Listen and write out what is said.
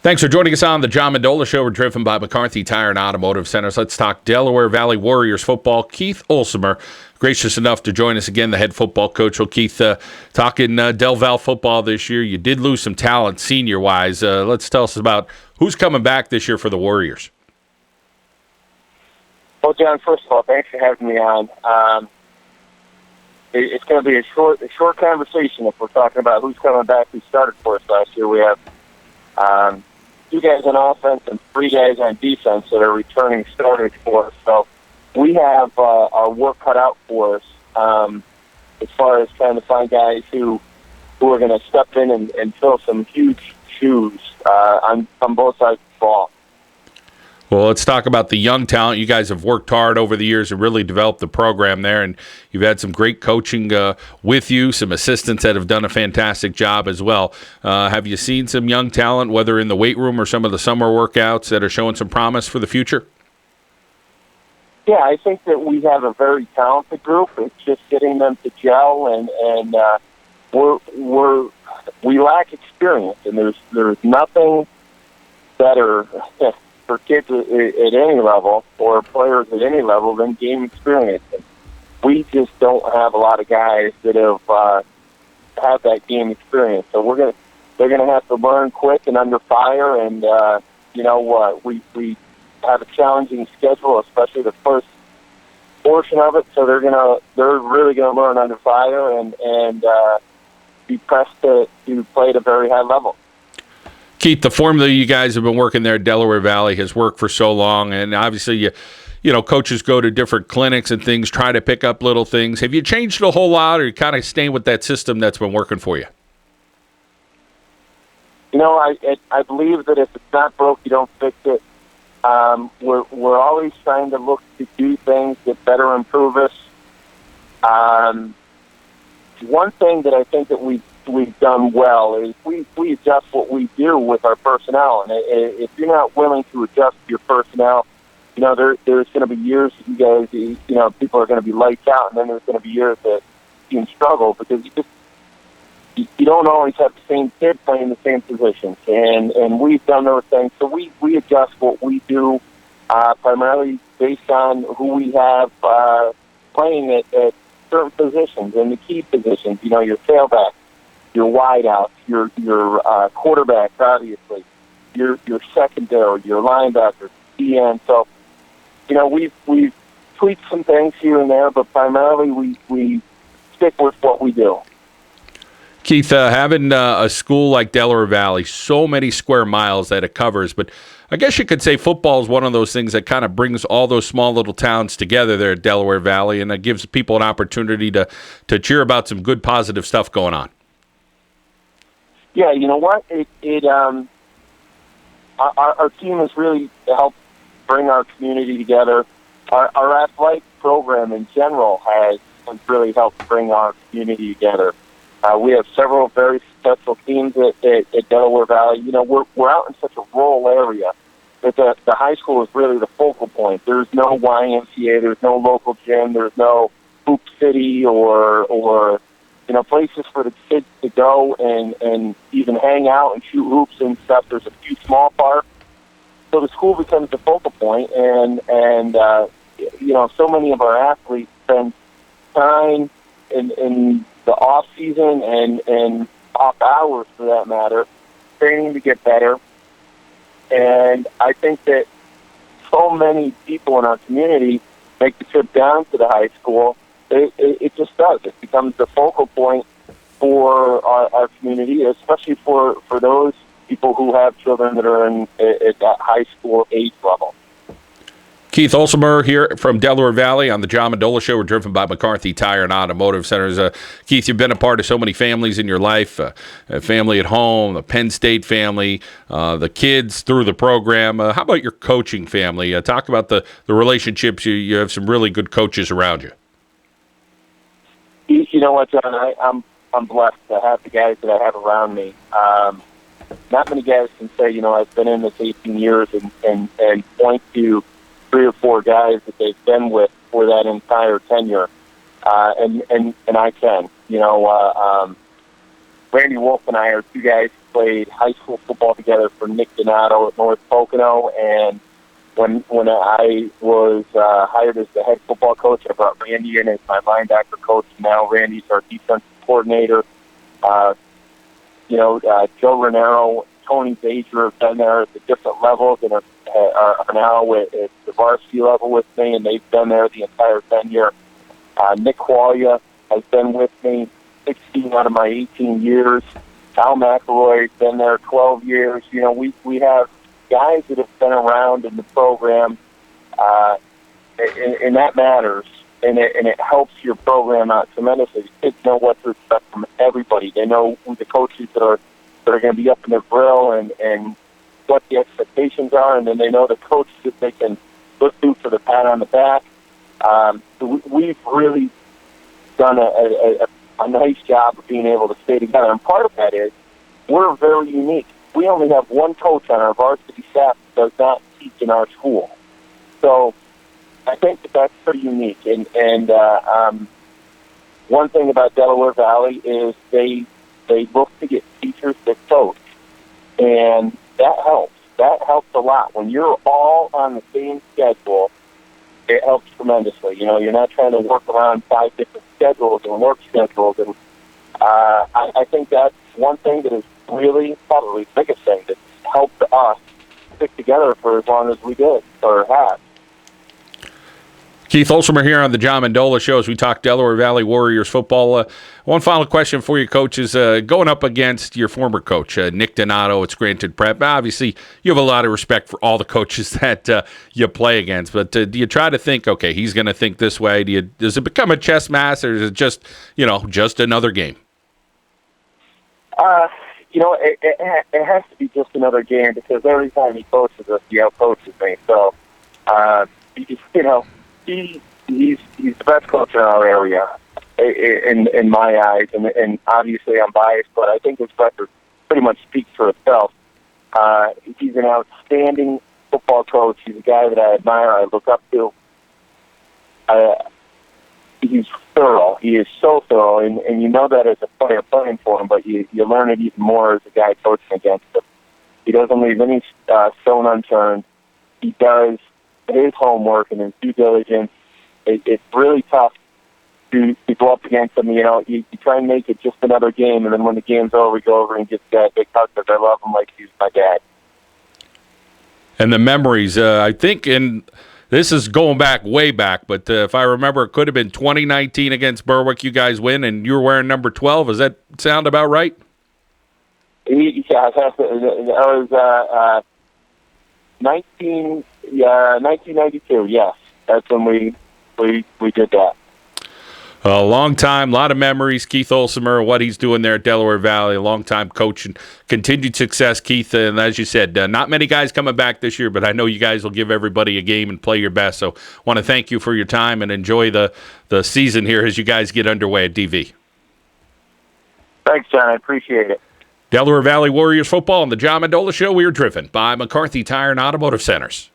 Thanks for joining us on the John Mendola Show. We're driven by McCarthy Tire and Automotive Centers. Let's talk Delaware Valley Warriors football. Keith Olsommer, gracious enough to join us again, the head football coach. Well, Keith, talking Del Val football this year, you did lose some talent senior-wise. Let's tell us about who's coming back this year for the Warriors. Well, John, first of all, thanks for having me on. It's going to be a short conversation if we're talking about who's coming back, who started for us last year. We have 2 guys on offense and 3 guys on defense that are returning starters for us. So we have our work cut out for us as far as trying to find guys who are going to step in and fill some huge shoes on both sides of the ball. Well, let's talk about the young talent. You guys have worked hard over the years and really developed the program there, and you've had some great coaching with you, some assistants that have done a fantastic job as well. Have you seen some young talent, whether in the weight room or some of the summer workouts, that are showing some promise for the future? Yeah, I think that we have a very talented group. It's just getting them to gel, and we lack experience, and there's nothing better for kids at any level or players at any level than game experience. And we just don't have a lot of guys that have that game experience. So they're gonna have to learn quick and under fire. And we have a challenging schedule, especially the first portion of it. So they're really gonna learn under fire and be pressed to play at a very high level. Keith, the formula you guys have been working there at Delaware Valley has worked for so long, and obviously coaches go to different clinics and things, try to pick up little things. Have you changed a whole lot, or you kind of staying with that system that's been working for you? I believe that if it's not broke, you don't fix it. We're always trying to look to do things that better improve us. One thing that I think that we've done well is we adjust what we do with our personnel, and if you're not willing to adjust your personnel, there's going to be years that you guys, people are going to be lights out, and then there's going to be years that you can struggle because you don't always have the same kid playing the same positions, and we've done those things. So we adjust what we do primarily based on who we have playing at certain positions and the key positions. Your tailback, your wideouts, your quarterbacks, obviously, your secondary, your linebackers, DN. So, we've tweaked some things here and there, but primarily we stick with what we do. Keith, having a school like Delaware Valley, so many square miles that it covers, but I guess you could say football is one of those things that kind of brings all those small little towns together there at Delaware Valley, and it gives people an opportunity to cheer about some good, positive stuff going on. Yeah, you know what? Our team has really helped bring our community together. Our athletic program in general has really helped bring our community together. We have several very successful teams at Delaware Valley. We're out in such a rural area that the high school is really the focal point. There's no YMCA, there's no local gym, there's no Hoop City or places for the kids to go and even hang out and shoot hoops and stuff. There's a few small parks. So the school becomes the focal point, and so many of our athletes spend time in the off season and off hours, for that matter, training to get better. And I think that so many people in our community make the trip down to the high school. It just does. It becomes the focal point for our community, especially for those people who have children that are at that high school age level. Keith Olsommer here from Delaware Valley on the John Mendola Show. We're driven by McCarthy Tire and Automotive Centers. Keith, you've been a part of so many families in your life, a family at home, the Penn State family, the kids through the program. How about your coaching family? Talk about the relationships. You have some really good coaches around you. You know what, John? I'm blessed to have the guys that I have around me. Not many guys can say, I've been in this 18 years and point to 3 or 4 guys that they've been with for that entire tenure. And I can. Randy Wolf and I are 2 guys who played high school football together for Nick Donato at North Pocono, and when I was hired as the head football coach, I brought Randy in as my linebacker coach. Now Randy's our defensive coordinator. Joe Renero, Tony Bajer have been there at the different levels and are now at the varsity level with me, and they've been there the entire tenure. Nick Quaglia has been with me 16 out of my 18 years. Al McElroy's been there 12 years. We have guys that have been around in the program, and that matters, and it helps your program out tremendously. The kids know what to expect from everybody. They know who the coaches that are going to be up in their grill and what the expectations are, and then they know the coaches that they can look to for the pat on the back. We've really done a nice job of being able to stay together, and part of that is we're very unique. We only have one coach on our varsity staff that does not teach in our school. So I think that's pretty unique. And one thing about Delaware Valley is they look to get teachers that coach. And that helps. That helps a lot. When you're all on the same schedule, it helps tremendously. You're not trying to work around 5 different schedules and work schedules. And I think that's one thing that is really probably the biggest thing that helped us stick together for as long as we did or have. Keith Olsommer here on the John Mendola Show as we talk Delaware Valley Warriors football. One final question for you, Coach, is going up against your former coach, Nick Donato at Scranton Prep. Obviously, you have a lot of respect for all the coaches that you play against, but do you try to think, okay, he's going to think this way? Does it become a chess match, or is it just another game? It has to be just another game because every time he coaches us, he out-coaches me. So, he's the best coach in our area in my eyes, and obviously I'm biased, but I think his record pretty much speaks for itself. He's an outstanding football coach. He's a guy that I admire, I look up to. He's thorough. He is so thorough, and you know that as a player playing for him, but you learn it even more as a guy coaching against him. He doesn't leave any stone unturned. He does his homework and his due diligence. It's really tough to go up against him. You try and make it just another game, and then when the game's over, we go over and get that big hug because I love him like he's my dad. And the memories, I think, this is going back way back, but if I remember, it could have been 2019 against Berwick. You guys win, and you were wearing number 12. Does that sound about right? Yeah, that was 1992. Yes, that's when we did that. A long time, a lot of memories. Keith Olsommer, what he's doing there at Delaware Valley, a long-time coach, and continued success, Keith. And as you said, not many guys coming back this year, but I know you guys will give everybody a game and play your best. So want to thank you for your time and enjoy the season here as you guys get underway at DV. Thanks, John. I appreciate it. Delaware Valley Warriors football on the John Mendola Show. We are driven by McCarthy Tire and Automotive Centers.